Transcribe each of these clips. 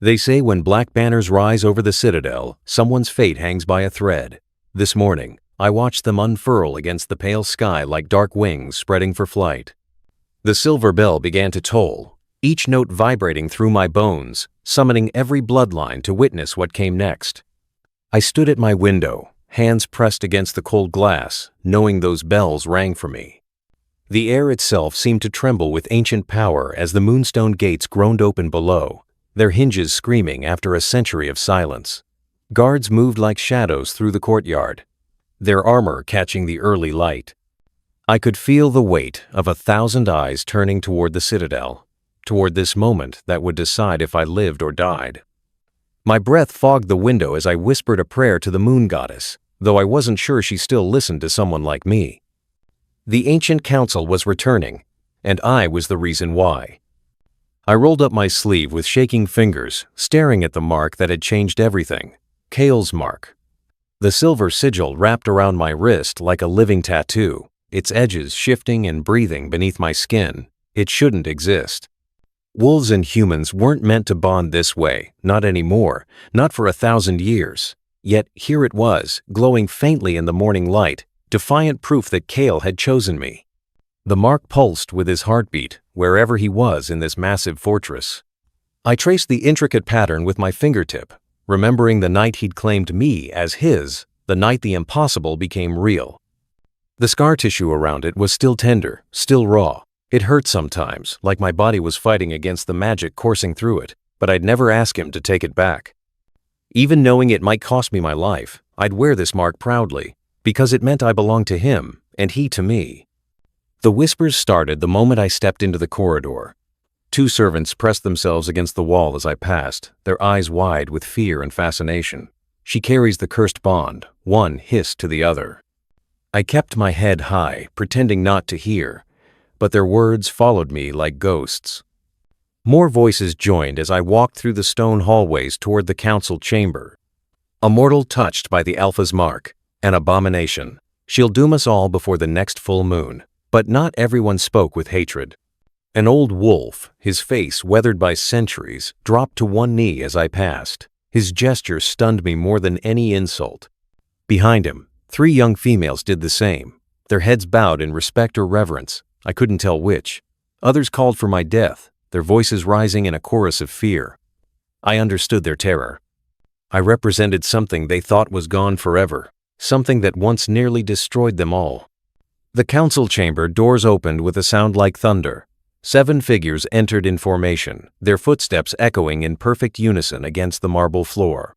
They say when black banners rise over the citadel, someone's fate hangs by a thread. This morning, I watched them unfurl against the pale sky like dark wings spreading for flight. The silver bell began to toll, each note vibrating through my bones, summoning every bloodline to witness what came next. I stood at my window, hands pressed against the cold glass, knowing those bells rang for me. The air itself seemed to tremble with ancient power as the moonstone gates groaned open below, their hinges screaming after a century of silence. Guards moved like shadows through the courtyard, their armor catching the early light. I could feel the weight of 1,000 eyes turning toward the citadel, toward this moment that would decide if I lived or died. My breath fogged the window as I whispered a prayer to the moon goddess, though I wasn't sure she still listened to someone like me. The ancient council was returning, and I was the reason why. I rolled up my sleeve with shaking fingers, staring at the mark that had changed everything, Kale's mark. The silver sigil wrapped around my wrist like a living tattoo, its edges shifting and breathing beneath my skin. It shouldn't exist. Wolves and humans weren't meant to bond this way, not anymore, not for 1,000 years. Yet here it was, glowing faintly in the morning light, defiant proof that Kale had chosen me. The mark pulsed with his heartbeat, wherever he was in this massive fortress. I traced the intricate pattern with my fingertip, remembering the night he'd claimed me as his, the night the impossible became real. The scar tissue around it was still tender, still raw. It hurt sometimes, like my body was fighting against the magic coursing through it, but I'd never ask him to take it back. Even knowing it might cost me my life, I'd wear this mark proudly, because it meant I belonged to him, and he to me. The whispers started the moment I stepped into the corridor. 2 servants pressed themselves against the wall as I passed, their eyes wide with fear and fascination. "She carries the cursed bond," one hissed to the other. I kept my head high, pretending not to hear, but their words followed me like ghosts. More voices joined as I walked through the stone hallways toward the council chamber. "A mortal touched by the Alpha's mark, an abomination. She'll doom us all before the next full moon." But not everyone spoke with hatred. An old wolf, his face weathered by centuries, dropped to one knee as I passed. His gesture stunned me more than any insult. Behind him, 3 young females did the same, their heads bowed in respect or reverence. I couldn't tell which. Others called for my death, their voices rising in a chorus of fear. I understood their terror. I represented something they thought was gone forever, something that once nearly destroyed them all. The council chamber doors opened with a sound like thunder. 7 figures entered in formation, their footsteps echoing in perfect unison against the marble floor.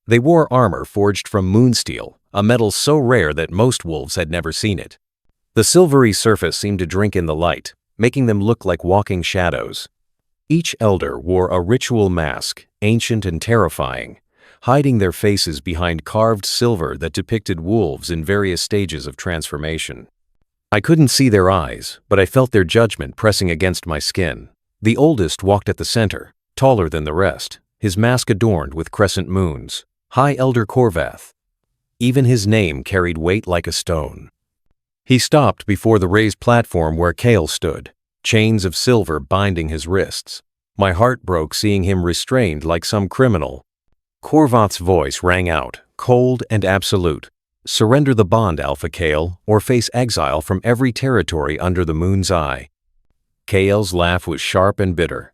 They wore armor forged from moonsteel, a metal so rare that most wolves had never seen it. The silvery surface seemed to drink in the light, making them look like walking shadows. Each elder wore a ritual mask, ancient and terrifying, hiding their faces behind carved silver that depicted wolves in various stages of transformation. I couldn't see their eyes, but I felt their judgment pressing against my skin. The oldest walked at the center, taller than the rest, his mask adorned with crescent moons. High Elder Korvath. Even his name carried weight like a stone. He stopped before the raised platform where Kale stood, chains of silver binding his wrists. My heart broke seeing him restrained like some criminal. Korvath's voice rang out, cold and absolute. "Surrender the bond, Alpha Kale, or face exile from every territory under the moon's eye." Kale's laugh was sharp and bitter.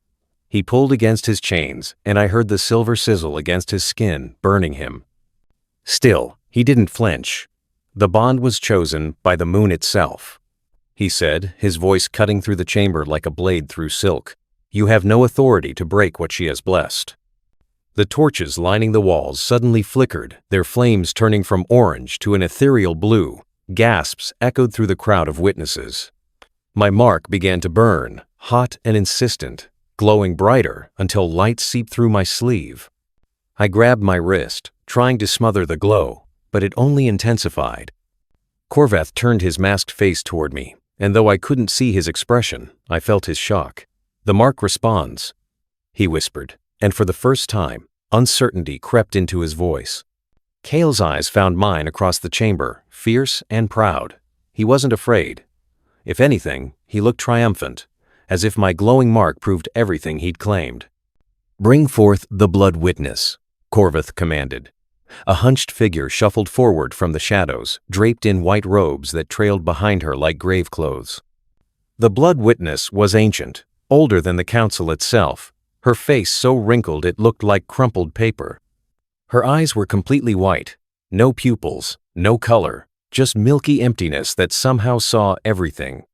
He pulled against his chains, and I heard the silver sizzle against his skin, burning him. Still, he didn't flinch. The bond was chosen by the moon itself. He said, his voice cutting through the chamber like a blade through silk. "You have no authority to break what she has blessed." The torches lining the walls suddenly flickered, their flames turning from orange to an ethereal blue. Gasps echoed through the crowd of witnesses. My mark began to burn, hot and insistent, glowing brighter until light seeped through my sleeve. I grabbed my wrist, trying to smother the glow, but it only intensified. Korvath turned his masked face toward me, and though I couldn't see his expression, I felt his shock. "The mark responds," he whispered. And for the first time, uncertainty crept into his voice. Kale's eyes found mine across the chamber, fierce and proud. He wasn't afraid. If anything, he looked triumphant, as if my glowing mark proved everything he'd claimed. "Bring forth the blood witness," Corvith commanded. A hunched figure shuffled forward from the shadows, draped in white robes that trailed behind her like grave clothes. The blood witness was ancient, older than the council itself, her face so wrinkled it looked like crumpled paper. Her eyes were completely white, no pupils, no color, just milky emptiness that somehow saw everything.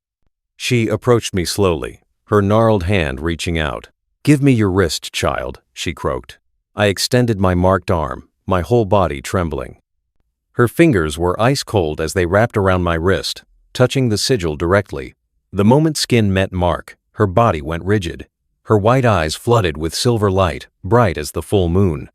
She approached me slowly, her gnarled hand reaching out. "Give me your wrist, child," she croaked. I extended my marked arm, my whole body trembling. Her fingers were ice cold as they wrapped around my wrist, touching the sigil directly. The moment skin met mark, her body went rigid. Her white eyes flooded with silver light, bright as the full moon.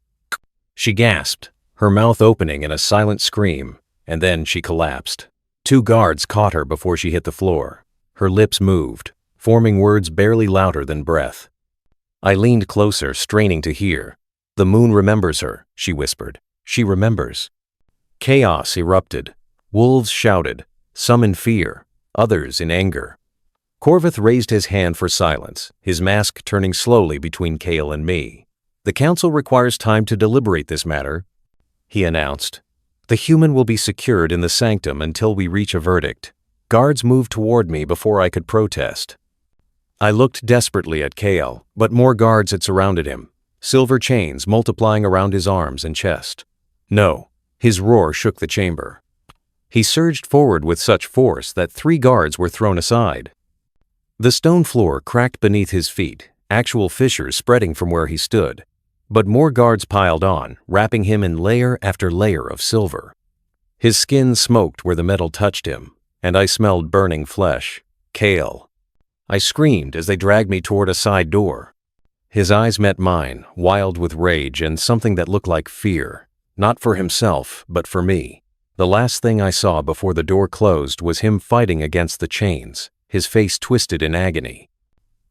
She gasped, her mouth opening in a silent scream, and then she collapsed. 2 guards caught her before she hit the floor. Her lips moved, forming words barely louder than breath. I leaned closer, straining to hear. "The moon remembers her," she whispered. "She remembers." Chaos erupted. Wolves shouted, some in fear, others in anger. Corvith raised his hand for silence, his mask turning slowly between Kale and me. "The council requires time to deliberate this matter," he announced. "The human will be secured in the sanctum until we reach a verdict." Guards moved toward me before I could protest. I looked desperately at Kale, but more guards had surrounded him, silver chains multiplying around his arms and chest. "No." His roar shook the chamber. He surged forward with such force that 3 guards were thrown aside. The stone floor cracked beneath his feet, actual fissures spreading from where he stood. But more guards piled on, wrapping him in layer after layer of silver. His skin smoked where the metal touched him, and I smelled burning flesh. "Kale." I screamed as they dragged me toward a side door. His eyes met mine, wild with rage and something that looked like fear. Not for himself, but for me. The last thing I saw before the door closed was him fighting against the chains, his face twisted in agony.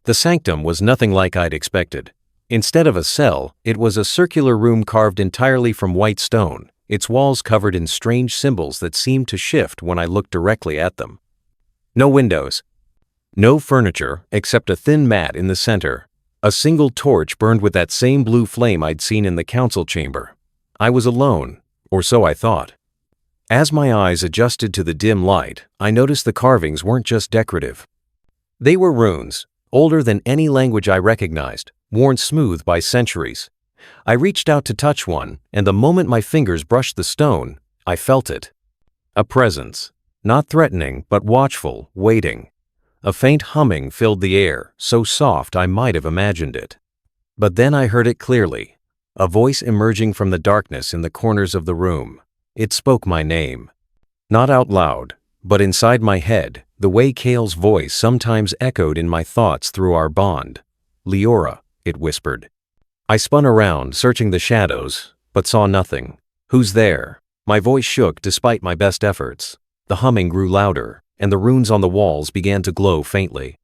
The sanctum was nothing like I'd expected. Instead of a cell, it was a circular room carved entirely from white stone, its walls covered in strange symbols that seemed to shift when I looked directly at them. No windows. No furniture except a thin mat in the center. A single torch burned with that same blue flame I'd seen in the council chamber. I was alone, or so I thought. As my eyes adjusted to the dim light, I noticed the carvings weren't just decorative. They were runes, older than any language I recognized, worn smooth by centuries. I reached out to touch one, and the moment my fingers brushed the stone, I felt it. A presence, not threatening but watchful, waiting. A faint humming filled the air, so soft I might have imagined it. But then I heard it clearly, a voice emerging from the darkness in the corners of the room. It spoke my name. Not out loud, but inside my head, the way Kale's voice sometimes echoed in my thoughts through our bond. "Liora," it whispered. I spun around, searching the shadows, but saw nothing. "Who's there?" My voice shook despite my best efforts. The humming grew louder, and the runes on the walls began to glow faintly.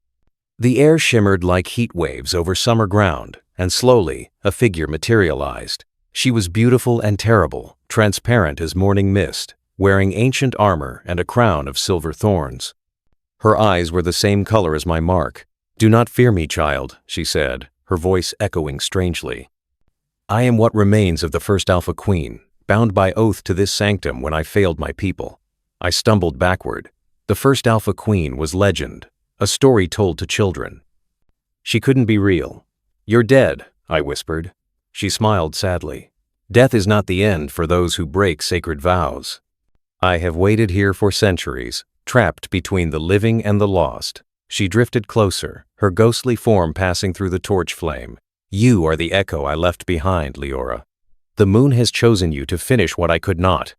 The air shimmered like heat waves over summer ground, and slowly, a figure materialized. She was beautiful and terrible, transparent as morning mist, wearing ancient armor and a crown of silver thorns. Her eyes were the same color as my mark. "Do not fear me, child," she said, her voice echoing strangely. "I am what remains of the first Alpha Queen, bound by oath to this sanctum when I failed my people." I stumbled backward. The first Alpha Queen was legend, a story told to children. She couldn't be real. "You're dead," I whispered. She smiled sadly. "Death is not the end for those who break sacred vows. I have waited here for centuries, trapped between the living and the lost." She drifted closer, her ghostly form passing through the torch flame. "You are the echo I left behind, Liora. The moon has chosen you to finish what I could not."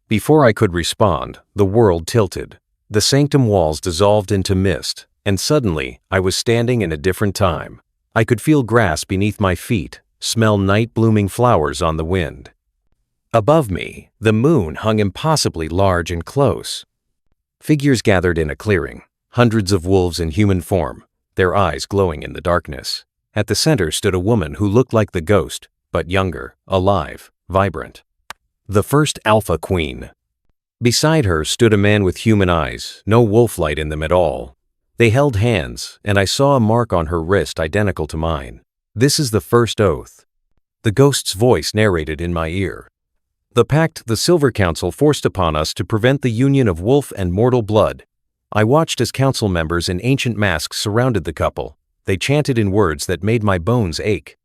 Before I could respond, the world tilted. The sanctum walls dissolved into mist, and suddenly I was standing in a different time. I could feel grass beneath my feet, smell night-blooming flowers on the wind. Above me, the moon hung impossibly large and close. Figures gathered in a clearing, hundreds of wolves in human form, their eyes glowing in the darkness. At the center stood a woman who looked like the ghost, but younger, alive, vibrant. The first Alpha Queen. Beside her stood a man with human eyes, no wolf light in them at all. They held hands, and I saw a mark on her wrist identical to mine. This is the first oath. The ghost's voice narrated in my ear. The pact the Silver Council forced upon us to prevent the union of wolf and mortal blood. I watched as council members in ancient masks surrounded the couple. They chanted in words that made my bones ache.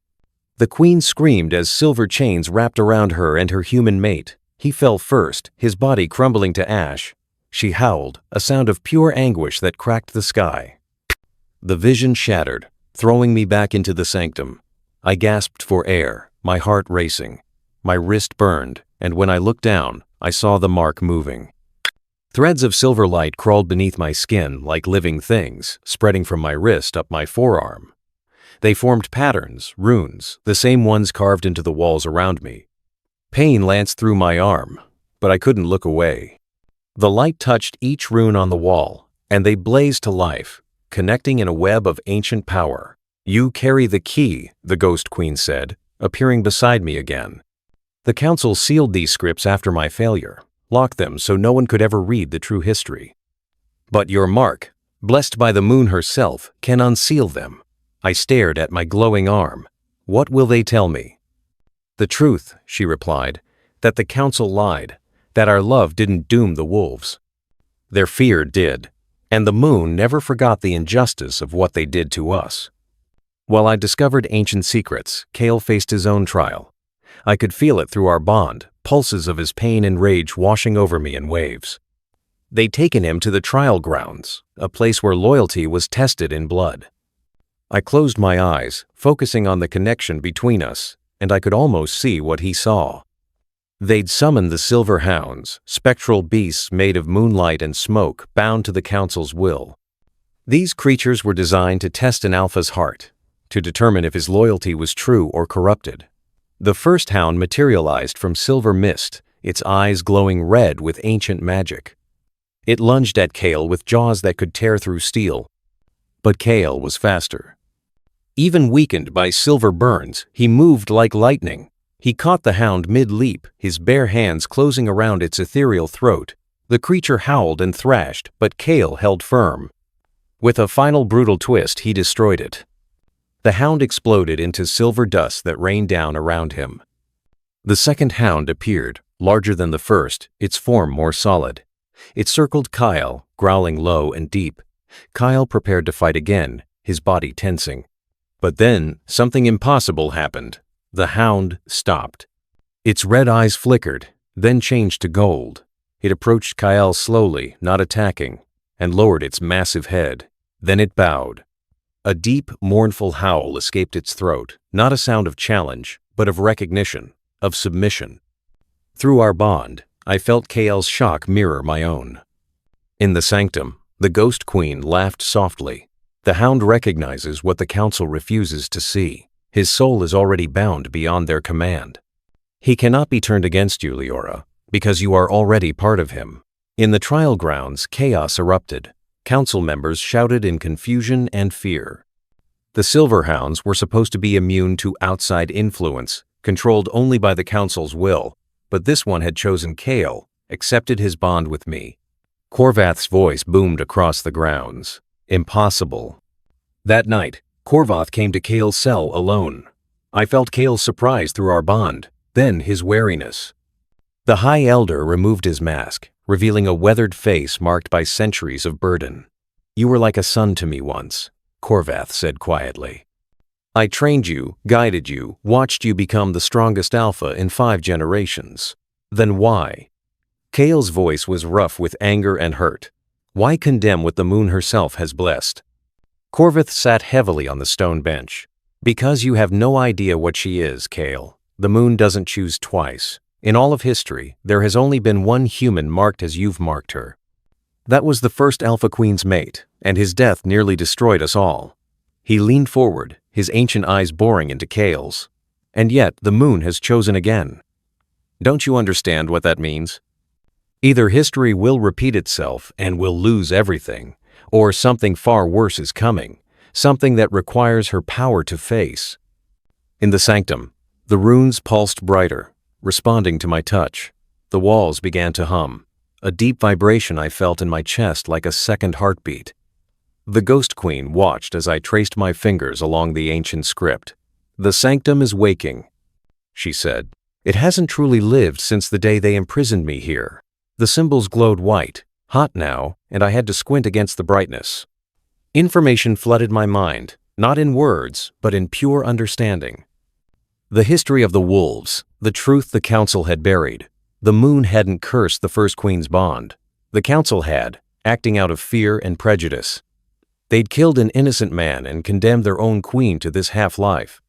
The queen screamed as silver chains wrapped around her and her human mate. He fell first, his body crumbling to ash. She howled, a sound of pure anguish that cracked the sky. The vision shattered, throwing me back into the sanctum. I gasped for air, my heart racing. My wrist burned, and when I looked down, I saw the mark moving. Threads of silver light crawled beneath my skin like living things, spreading from my wrist up my forearm. They formed patterns, runes, the same ones carved into the walls around me. Pain lanced through my arm, but I couldn't look away. The light touched each rune on the wall, and they blazed to life, connecting in a web of ancient power. "You carry the key," the Ghost Queen said, appearing beside me again. The council sealed these scripts after my failure, locked them so no one could ever read the true history. But your mark, blessed by the moon herself, can unseal them. I stared at my glowing arm. What will they tell me? The truth, she replied, that the council lied, that our love didn't doom the wolves. Their fear did, and the moon never forgot the injustice of what they did to us. While I discovered ancient secrets, Kale faced his own trial. I could feel it through our bond, pulses of his pain and rage washing over me in waves. They'd taken him to the trial grounds, a place where loyalty was tested in blood. I closed my eyes, focusing on the connection between us, and I could almost see what he saw. They'd summoned the Silver Hounds, spectral beasts made of moonlight and smoke, bound to the council's will. These creatures were designed to test an alpha's heart, to determine if his loyalty was true or corrupted. The first hound materialized from silver mist, its eyes glowing red with ancient magic. It lunged at Kale with jaws that could tear through steel. But Kale was faster. Even weakened by silver burns, he moved like lightning. He caught the hound mid-leap, his bare hands closing around its ethereal throat. The creature howled and thrashed, but Kale held firm. With a final brutal twist, he destroyed it. The hound exploded into silver dust that rained down around him. The second hound appeared, larger than the first, its form more solid. It circled Kyle, growling low and deep. Kyle prepared to fight again, his body tensing. But then, something impossible happened. The hound stopped. Its red eyes flickered, then changed to gold. It approached Kyle slowly, not attacking, and lowered its massive head. Then it bowed. A deep, mournful howl escaped its throat, not a sound of challenge, but of recognition, of submission. Through our bond, I felt Kael's shock mirror my own. In the sanctum, the Ghost Queen laughed softly. The hound recognizes what the council refuses to see. His soul is already bound beyond their command. He cannot be turned against you, Liora, because you are already part of him. In the trial grounds, chaos erupted. Council members shouted in confusion and fear. The Silver Hounds were supposed to be immune to outside influence, controlled only by the council's will, but this one had chosen Kale, accepted his bond with me. Korvath's voice boomed across the grounds. Impossible. That night, Korvath came to Kale's cell alone. I felt Kale's surprise through our bond, then his wariness. The High Elder removed his mask, revealing a weathered face marked by centuries of burden. "You were like a son to me once," Korvath said quietly. "I trained you, guided you, watched you become the strongest alpha in 5 generations. Then why?" Kale's voice was rough with anger and hurt. "Why condemn what the moon herself has blessed?" Korvath sat heavily on the stone bench. "Because you have no idea what she is, Kale. The moon doesn't choose twice. In all of history, there has only been one human marked as you've marked her. That was the first Alpha Queen's mate, and his death nearly destroyed us all." He leaned forward, his ancient eyes boring into Kale's. "And yet, the moon has chosen again. Don't you understand what that means? Either history will repeat itself and we'll lose everything, or something far worse is coming, something that requires her power to face." In the sanctum, the runes pulsed brighter, responding to my touch. The walls began to hum, a deep vibration I felt in my chest like a second heartbeat. The Ghost Queen watched as I traced my fingers along the ancient script. "The sanctum is waking," she said. "It hasn't truly lived since the day they imprisoned me here." The symbols glowed white, hot now, and I had to squint against the brightness. Information flooded my mind, not in words, but in pure understanding. The history of the wolves, the truth the council had buried. The moon hadn't cursed the first queen's bond. The council had, acting out of fear and prejudice. They'd killed an innocent man and condemned their own queen to this half-life.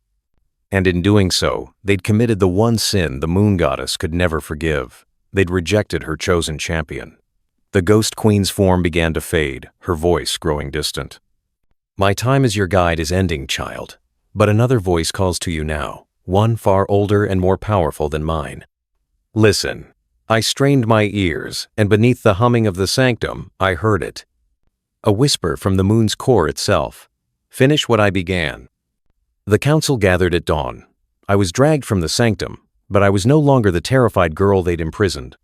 And in doing so, they'd committed the one sin the moon goddess could never forgive. They'd rejected her chosen champion. The ghost queen's form began to fade, her voice growing distant. "My time as your guide is ending, child. But another voice calls to you now, one far older and more powerful than mine. Listen." I strained my ears, and beneath the humming of the sanctum, I heard it. A whisper from the moon's core itself. "Finish what I began." The council gathered at dawn. I was dragged from the sanctum, but I was no longer the terrified girl they'd imprisoned.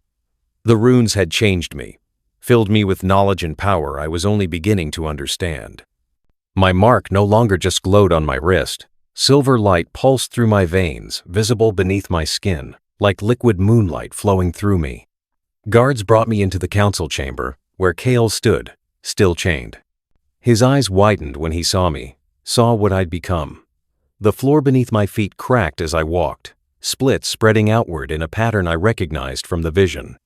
The runes had changed me, filled me with knowledge and power I was only beginning to understand. My mark no longer just glowed on my wrist. Silver light pulsed through my veins, visible beneath my skin, like liquid moonlight flowing through me. Guards brought me into the council chamber, where Kale stood, still chained. His eyes widened when he saw me, saw what I'd become. The floor beneath my feet cracked as I walked, splits spreading outward in a pattern I recognized from the vision.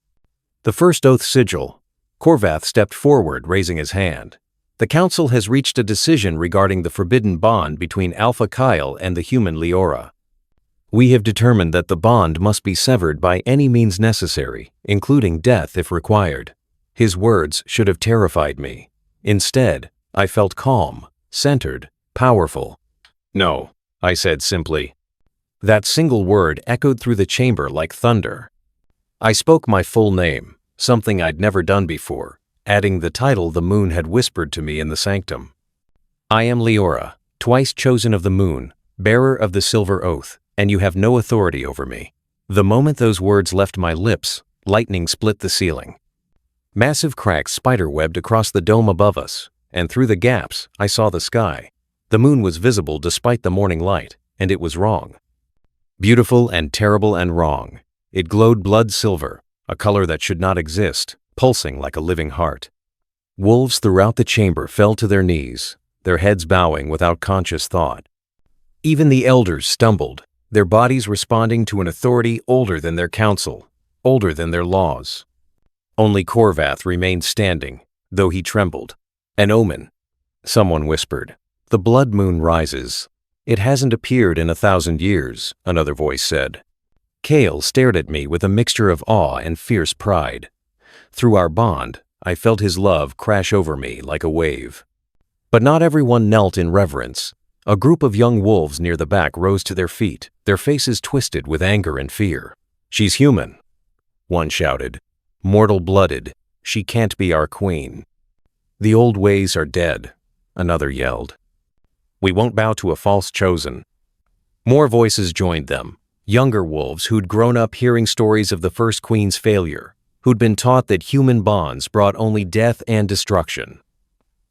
The first oath sigil. Korvath stepped forward, raising his hand. "The council has reached a decision regarding the forbidden bond between Alpha Kyle and the human Liora. We have determined that the bond must be severed by any means necessary, including death if required." His words should have terrified me. Instead, I felt calm, centered, powerful. "No," I said simply. That single word echoed through the chamber like thunder. I spoke my full name, something I'd never done before, adding the title the moon had whispered to me in the sanctum. "I am Liora, twice chosen of the moon, bearer of the silver oath, and you have no authority over me." The moment those words left my lips, lightning split the ceiling. Massive cracks spiderwebbed across the dome above us, and through the gaps I saw the sky. The moon was visible despite the morning light, and it was wrong. Beautiful and terrible and wrong. It glowed blood silver, a color that should not exist, pulsing like a living heart. Wolves throughout the chamber fell to their knees, their heads bowing without conscious thought. Even the elders stumbled, their bodies responding to an authority older than their council, older than their laws. Only Korvath remained standing, though he trembled. "An omen," someone whispered. "The blood moon rises." "It hasn't appeared in 1,000 years, another voice said. Kale stared at me with a mixture of awe and fierce pride. Through our bond, I felt his love crash over me like a wave. But not everyone knelt in reverence. A group of young wolves near the back rose to their feet, their faces twisted with anger and fear. "She's human," one shouted. "Mortal-blooded. She can't be our queen." "The old ways are dead," another yelled. "We won't bow to a false chosen." More voices joined them, younger wolves who'd grown up hearing stories of the first queen's failure, who'd been taught that human bonds brought only death and destruction.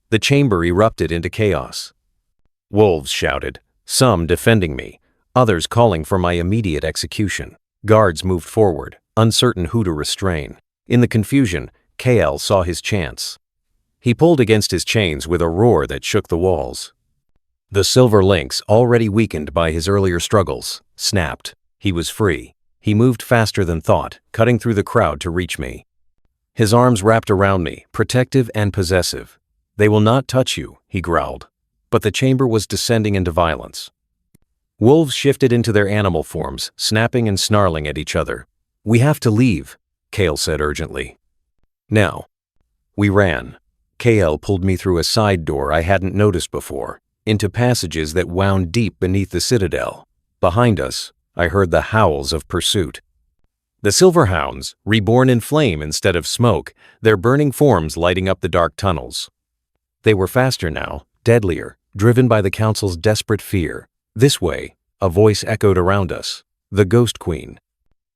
The chamber erupted into chaos. Wolves shouted, some defending me, others calling for my immediate execution. Guards moved forward, uncertain who to restrain. In the confusion, Kael saw his chance. He pulled against his chains with a roar that shook the walls. The silver lynx, already weakened by his earlier struggles, snapped. He was free. He moved faster than thought, cutting through the crowd to reach me. His arms wrapped around me, protective and possessive. "They will not touch you," he growled. But the chamber was descending into violence. Wolves shifted into their animal forms, snapping and snarling at each other. "We have to leave," Kael said urgently. "Now." We ran. Kael pulled me through a side door I hadn't noticed before, into passages that wound deep beneath the citadel. Behind us, I heard the howls of pursuit. The silver hounds, reborn in flame instead of smoke, their burning forms lighting up the dark tunnels. They were faster now, deadlier, driven by the council's desperate fear. "This way," a voice echoed around us. The Ghost Queen.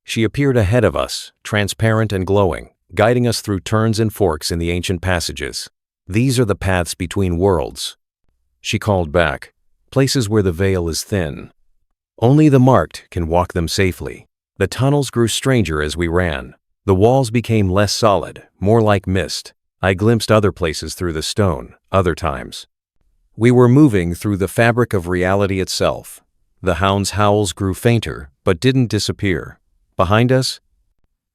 She appeared ahead of us, transparent and glowing, guiding us through turns and forks in the ancient passages. "These are the paths between worlds," she called back, "places where the veil is thin." Only the marked can walk them safely. The tunnels grew stranger as we ran. The walls became less solid, more like mist. I glimpsed other places through the stone, other times. We were moving through the fabric of reality itself. The hound's howls grew fainter, but didn't disappear. Behind us,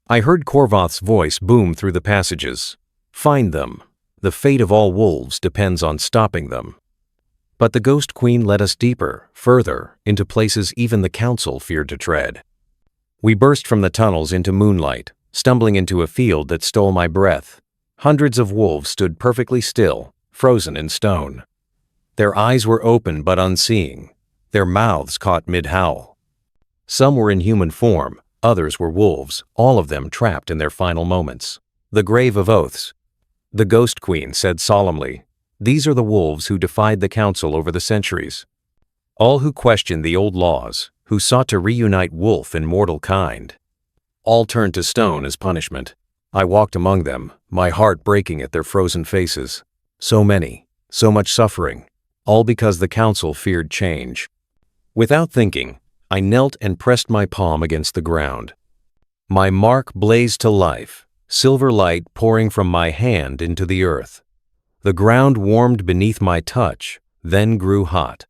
I heard Korvath's voice boom through the passages. Find them. The fate of all wolves depends on stopping them. But the Ghost Queen led us deeper, further, into places even the Council feared to tread. We burst from the tunnels into moonlight, stumbling into a field that stole my breath. Hundreds of wolves stood perfectly still, frozen in stone. Their eyes were open but unseeing, their mouths caught mid-howl. Some were in human form, others were wolves, all of them trapped in their final moments. The Grave of Oaths. The Ghost Queen said solemnly, "These are the wolves who defied the Council over the centuries. All who questioned the old laws, who sought to reunite wolf and mortal kind. All turned to stone as punishment. I walked among them, my heart breaking at their frozen faces. So many, so much suffering, all because the Council feared change." Without thinking, I knelt and pressed my palm against the ground. My mark blazed to life, silver light pouring from my hand into the earth. The ground warmed beneath my touch, then grew hot.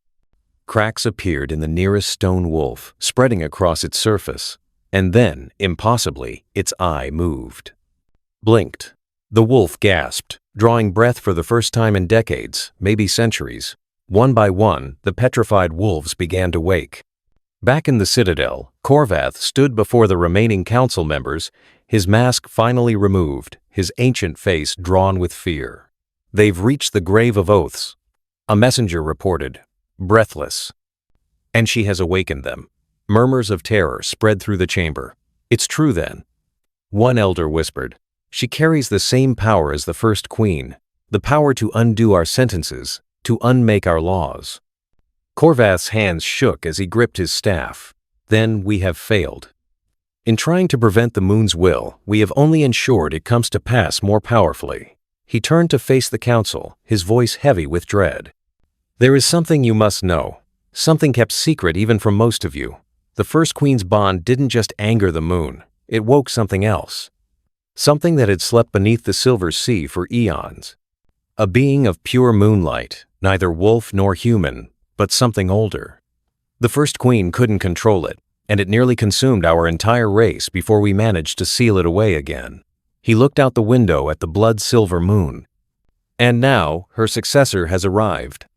Cracks appeared in the nearest stone wolf, spreading across its surface, and then, impossibly, its eye moved. Blinked. The wolf gasped, drawing breath for the first time in decades, maybe centuries. One by one, the petrified wolves began to wake. Back in the citadel, Korvath stood before the remaining council members, his mask finally removed, his ancient face drawn with fear. "They've reached the Grave of Oaths," a messenger reported, breathless. "And she has awakened them." Murmurs of terror spread through the chamber. "It's true then," one elder whispered. "She carries the same power as the first queen, the power to undo our sentences, to unmake our laws." Korvath's hands shook as he gripped his staff. "Then we have failed. In trying to prevent the moon's will, we have only ensured it comes to pass more powerfully." He turned to face the council, his voice heavy with dread. "There is something you must know, something kept secret even from most of you. The first queen's bond didn't just anger the moon, it woke something else. Something that had slept beneath the silver sea for eons. A being of pure moonlight, neither wolf nor human, but something older. The first queen couldn't control it, and it nearly consumed our entire race before we managed to seal it away again." He looked out the window at the blood-silver moon. "And now her successor has arrived."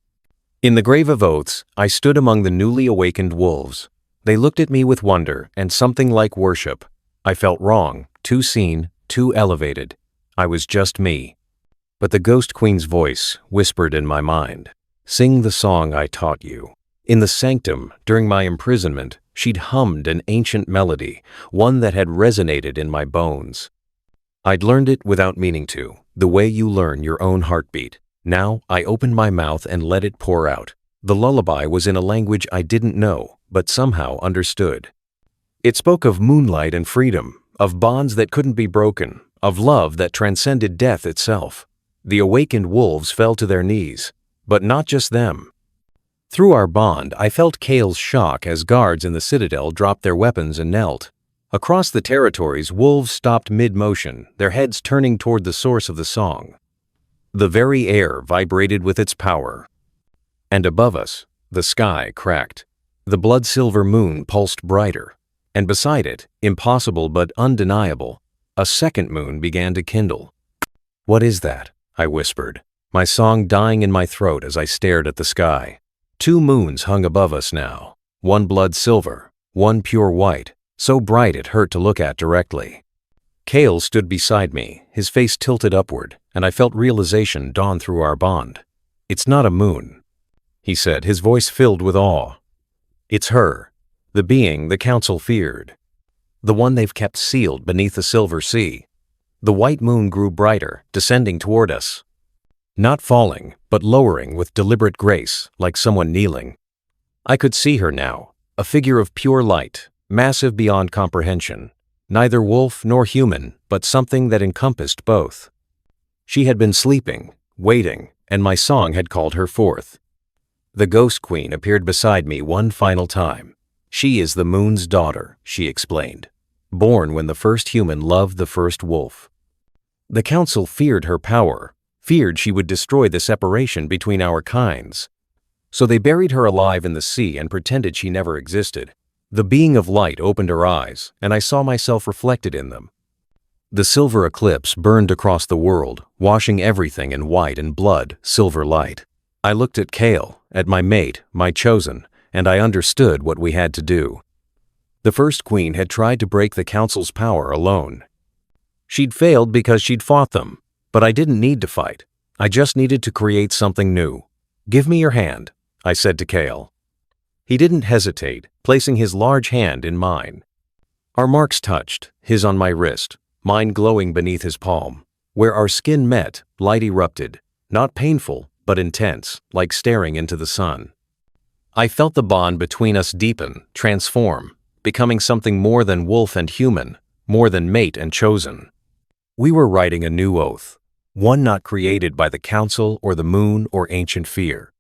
In the Grave of Oaths, I stood among the newly awakened wolves. They looked at me with wonder and something like worship. I felt wrong, too seen, too elevated. I was just me. But the Ghost Queen's voice whispered in my mind, "Sing the song I taught you." In the sanctum, during my imprisonment, she'd hummed an ancient melody, one that had resonated in my bones. I'd learned it without meaning to, the way you learn your own heartbeat. Now I opened my mouth and let it pour out. The lullaby was in a language I didn't know, but somehow understood. It spoke of moonlight and freedom, of bonds that couldn't be broken, of love that transcended death itself. The awakened wolves fell to their knees, but not just them. Through our bond, I felt Kale's shock as guards in the citadel dropped their weapons and knelt. Across the territories, wolves stopped mid-motion, their heads turning toward the source of the song. The very air vibrated with its power. And above us, the sky cracked. The blood-silver moon pulsed brighter. And beside it, impossible but undeniable, a second moon began to kindle. "What is that?" I whispered, my song dying in my throat as I stared at the sky. 2 moons hung above us now, one blood-silver, one pure white, so bright it hurt to look at directly. Kale stood beside me, his face tilted upward, and I felt realization dawn through our bond. "It's not a moon," he said, his voice filled with awe. "It's her, the being the council feared. The one they've kept sealed beneath the silver sea." The white moon grew brighter, descending toward us. Not falling, but lowering with deliberate grace, like someone kneeling. I could see her now, a figure of pure light, massive beyond comprehension. Neither wolf nor human, but something that encompassed both. She had been sleeping, waiting, and my song had called her forth. The Ghost Queen appeared beside me one final time. She is the moon's daughter, she explained, born when the first human loved the first wolf. The council feared her power, feared she would destroy the separation between our kinds. So they buried her alive in the sea and pretended she never existed. The being of light opened her eyes, and I saw myself reflected in them. The silver eclipse burned across the world, washing everything in white and blood, silver light. I looked at Kale, at my mate, my chosen, and I understood what we had to do. The first queen had tried to break the council's power alone. She'd failed because she'd fought them, but I didn't need to fight. I just needed to create something new. Give me your hand, I said to Kale. He didn't hesitate, placing his large hand in mine. Our marks touched, his on my wrist, mine glowing beneath his palm. Where our skin met, light erupted, not painful, but intense, like staring into the sun. I felt the bond between us deepen, transform, becoming something more than wolf and human, more than mate and chosen. We were writing a new oath, one not created by the council or the moon or ancient fear.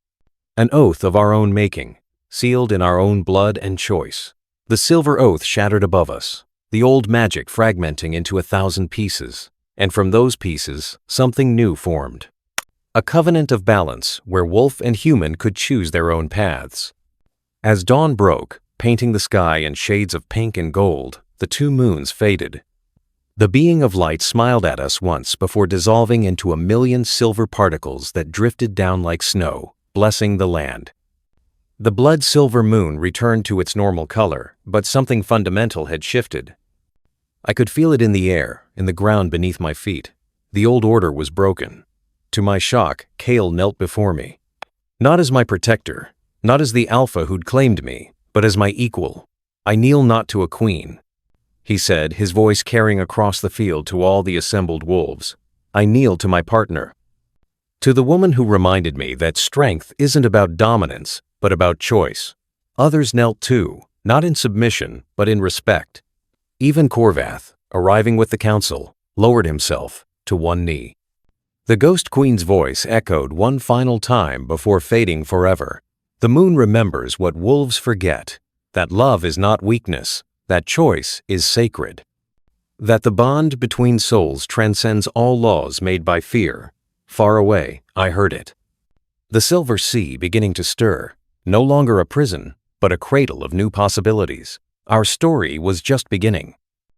An oath of our own making, sealed in our own blood and choice. The silver oath shattered above us, the old magic fragmenting into 1,000 pieces, and from those pieces, something new formed. A covenant of balance where wolf and human could choose their own paths. As dawn broke, painting the sky in shades of pink and gold, the two moons faded. The being of light smiled at us once before dissolving into 1,000,000 silver particles that drifted down like snow, blessing the land. The blood-silver moon returned to its normal color, but something fundamental had shifted. I could feel it in the air, in the ground beneath my feet. The old order was broken. To my shock, Kale knelt before me. Not as my protector, not as the alpha who'd claimed me, but as my equal. I kneel not to a queen, he said, his voice carrying across the field to all the assembled wolves. I kneel to my partner. To the woman who reminded me that strength isn't about dominance, but about choice. Others knelt too, not in submission, but in respect. Even Corvath, arriving with the council, lowered himself to one knee. The Ghost Queen's voice echoed one final time before fading forever. The moon remembers what wolves forget, that love is not weakness, that choice is sacred, that the bond between souls transcends all laws made by fear. Far away, I heard it. The silver sea beginning to stir, no longer a prison, but a cradle of new possibilities. Our story was just beginning.